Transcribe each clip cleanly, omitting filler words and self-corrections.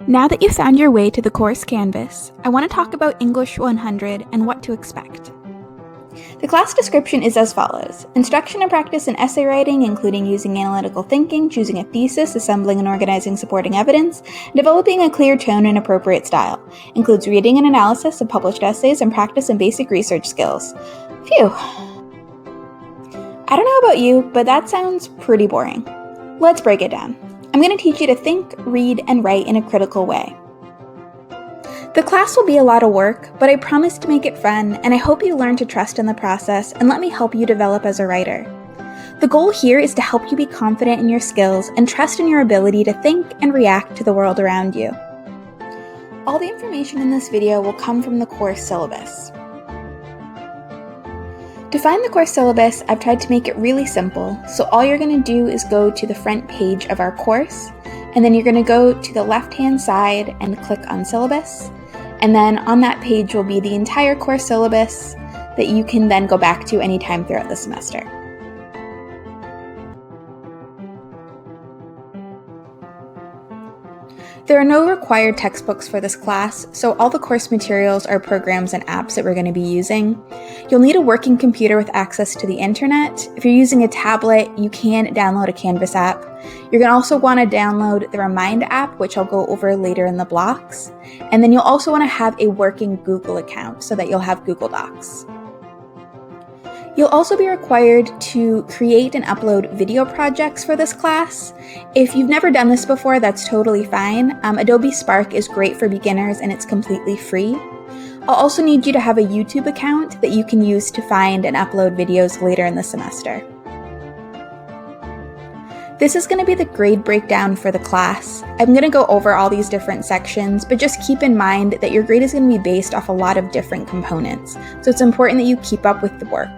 Now that you've found your way to the course canvas, I want to talk about English 100 and what to expect. The class description is as follows: instruction and practice in essay writing, including using analytical thinking, choosing a thesis, assembling and organizing supporting evidence, and developing a clear tone and appropriate style. Includes reading and analysis of published essays and practice and basic research skills. Phew. I don't know about you, but that sounds pretty boring. Let's break it down. I'm going to teach you to think, read, and write in a critical way. The class will be a lot of work, but I promise to make it fun, and I hope you learn to trust in the process and let me help you develop as a writer. The goal here is to help you be confident in your skills and trust in your ability to think and react to the world around you. All the information in this video will come from the course syllabus. To find the course syllabus, I've tried to make it really simple, so all you're going to do is go to the front page of our course, and then you're going to go to the left-hand side and click on syllabus, and then on that page will be the entire course syllabus that you can then go back to anytime throughout the semester. There are no required textbooks for this class, so all the course materials are programs and apps that we're going to be using. You'll need a working computer with access to the internet. If you're using a tablet, you can download a Canvas app. You're going to also want to download the Remind app, which I'll go over later in the blocks. And then you'll also want to have a working Google account so that you'll have Google Docs. You'll also be required to create and upload video projects for this class. If you've never done this before, that's totally fine. Adobe Spark is great for beginners and it's completely free. I'll also need you to have a YouTube account that you can use to find and upload videos later in the semester. This is going to be the grade breakdown for the class. I'm going to go over all these different sections, but just keep in mind that your grade is going to be based off a lot of different components, so it's important that you keep up with the work.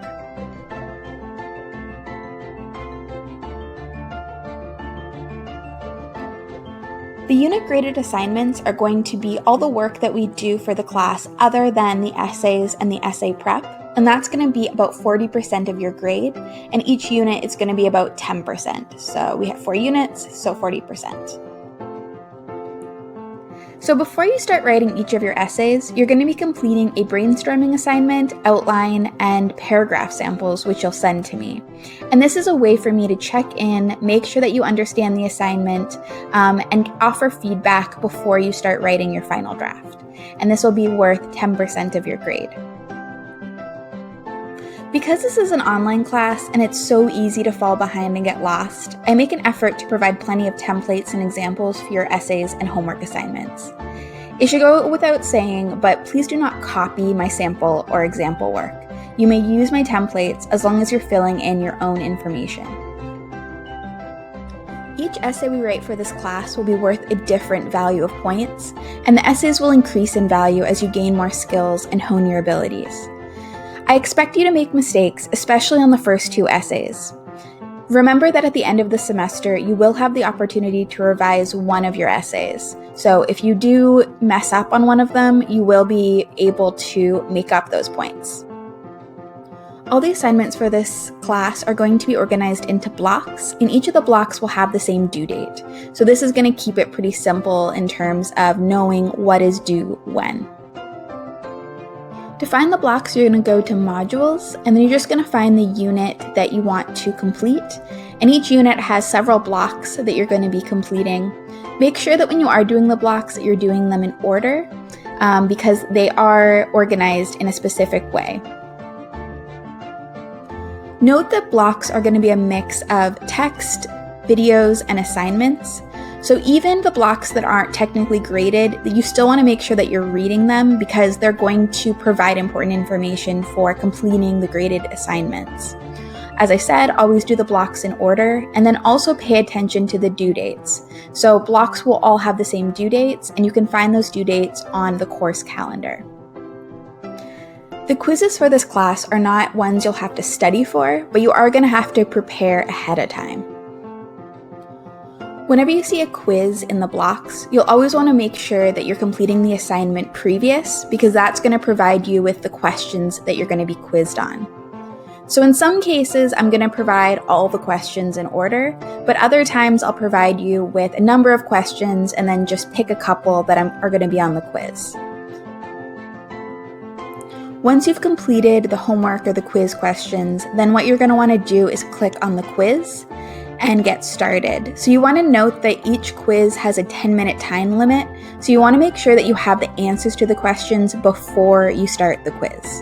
The unit-graded assignments are going to be all the work that we do for the class other than the essays and the essay prep, and that's going to be about 40% of your grade, and each unit is going to be about 10%. So we have 4 units, so 40%. So before you start writing each of your essays, you're going to be completing a brainstorming assignment, outline, and paragraph samples, which you'll send to me. And this is a way for me to check in, make sure that you understand the assignment, and offer feedback before you start writing your final draft. And this will be worth 10% of your grade. Because this is an online class and it's so easy to fall behind and get lost, I make an effort to provide plenty of templates and examples for your essays and homework assignments. It should go without saying, but please do not copy my sample or example work. You may use my templates as long as you're filling in your own information. Each essay we write for this class will be worth a different value of points, and the essays will increase in value as you gain more skills and hone your abilities. I expect you to make mistakes, especially on the first 2 essays. Remember that at the end of the semester, you will have the opportunity to revise one of your essays. So if you do mess up on one of them, you will be able to make up those points. All the assignments for this class are going to be organized into blocks, and each of the blocks will have the same due date. So this is going to keep it pretty simple in terms of knowing what is due when. To find the blocks, you're going to go to Modules, and then you're just going to find the unit that you want to complete. And each unit has several blocks that you're going to be completing. Make sure that when you are doing the blocks that you're doing them in order, because they are organized in a specific way. Note that blocks are going to be a mix of text, videos, and assignments. So even the blocks that aren't technically graded, you still want to make sure that you're reading them because they're going to provide important information for completing the graded assignments. As I said, always do the blocks in order, and then also pay attention to the due dates. So blocks will all have the same due dates, and you can find those due dates on the course calendar. The quizzes for this class are not ones you'll have to study for, but you are going to have to prepare ahead of time. Whenever you see a quiz in the blocks, you'll always want to make sure that you're completing the assignment previous because that's going to provide you with the questions that you're going to be quizzed on. So in some cases, I'm going to provide all the questions in order, but other times I'll provide you with a number of questions and then just pick a couple that are going to be on the quiz. Once you've completed the homework or the quiz questions, then what you're going to want to do is click on the quiz and get started. So you want to note that each quiz has a 10-minute time limit, so you want to make sure that you have the answers to the questions before you start the quiz.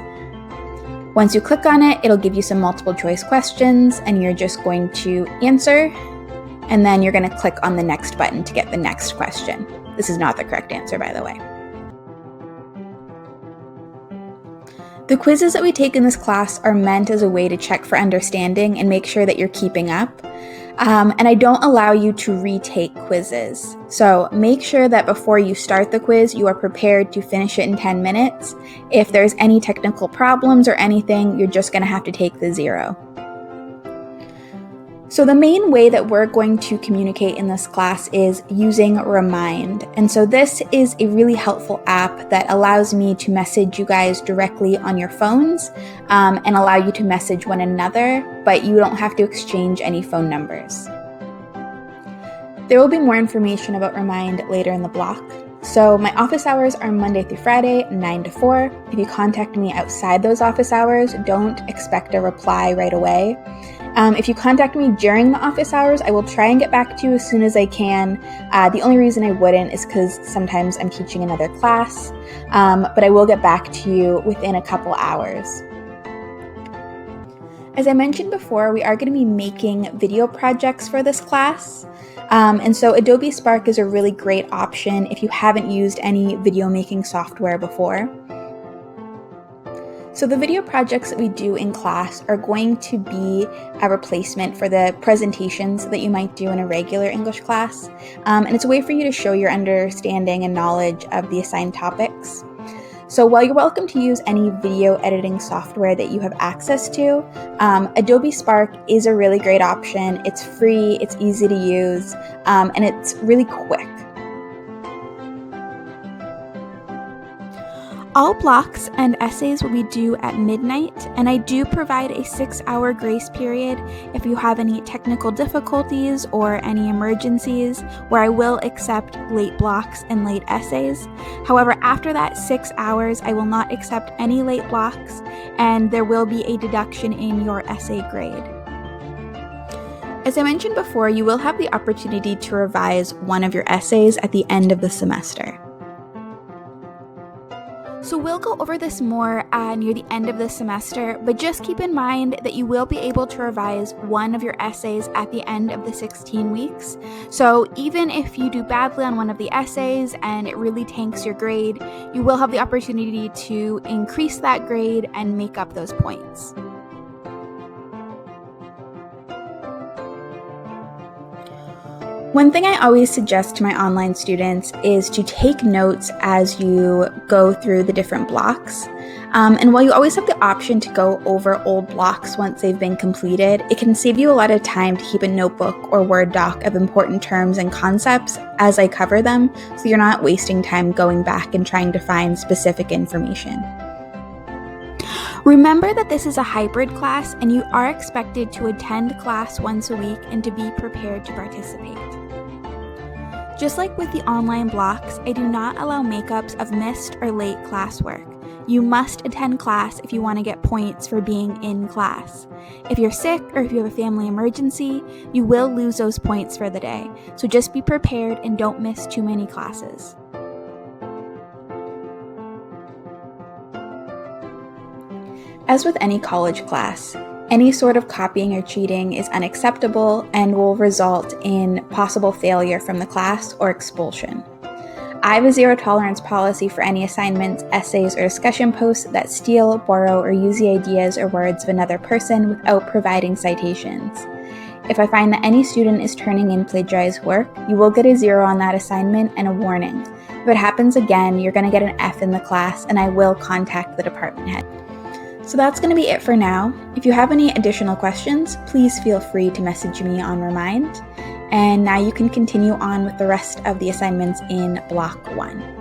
Once you click on it, it'll give you some multiple choice questions and you're just going to answer, and then you're going to click on the next button to get the next question. This is not the correct answer, by the way. The quizzes that we take in this class are meant as a way to check for understanding and make sure that you're keeping up. And I don't allow you to retake quizzes. So make sure that before you start the quiz, you are prepared to finish it in 10 minutes. If there's any technical problems or anything, you're just going to have to take the 0. So the main way that we're going to communicate in this class is using Remind. And so this is a really helpful app that allows me to message you guys directly on your phones and allow you to message one another, but you don't have to exchange any phone numbers. There will be more information about Remind later in the block. So my office hours are Monday through Friday, 9 to 4. If you contact me outside those office hours, don't expect a reply right away. If you contact me during the office hours, I will try and get back to you as soon as I can. The only reason I wouldn't is because sometimes I'm teaching another class, but I will get back to you within a couple hours. As I mentioned before, we are going to be making video projects for this class. And so Adobe Spark is a really great option if you haven't used any video making software before. So the video projects that we do in class are going to be a replacement for the presentations that you might do in a regular English class. And it's a way for you to show your understanding and knowledge of the assigned topics. So while you're welcome to use any video editing software that you have access to, Adobe Spark is a really great option. It's free, it's easy to use, and it's really quick. All blocks and essays will be due at midnight, and I do provide a 6-hour grace period if you have any technical difficulties or any emergencies, where I will accept late blocks and late essays. However, after that 6 hours, I will not accept any late blocks, and there will be a deduction in your essay grade. As I mentioned before, you will have the opportunity to revise one of your essays at the end of the semester. So we'll go over this more near the end of the semester, but just keep in mind that you will be able to revise one of your essays at the end of the 16 weeks. So even if you do badly on one of the essays and it really tanks your grade, you will have the opportunity to increase that grade and make up those points. One thing I always suggest to my online students is to take notes as you go through the different blocks. And while you always have the option to go over old blocks once they've been completed, it can save you a lot of time to keep a notebook or Word doc of important terms and concepts as I cover them, so you're not wasting time going back and trying to find specific information. Remember that this is a hybrid class and you are expected to attend class once a week and to be prepared to participate. Just like with the online blocks, I do not allow makeups of missed or late classwork. You must attend class if you want to get points for being in class. If you're sick or if you have a family emergency, you will lose those points for the day. So just be prepared and don't miss too many classes. As with any college class, any sort of copying or cheating is unacceptable and will result in possible failure from the class or expulsion. I have a zero-tolerance policy for any assignments, essays, or discussion posts that steal, borrow, or use the ideas or words of another person without providing citations. If I find that any student is turning in plagiarized work, you will get a 0 on that assignment and a warning. If it happens again, you're going to get an F in the class, and I will contact the department head. So that's going to be it for now. If you have any additional questions, please feel free to message me on Remind. And now you can continue on with the rest of the assignments in Block 1.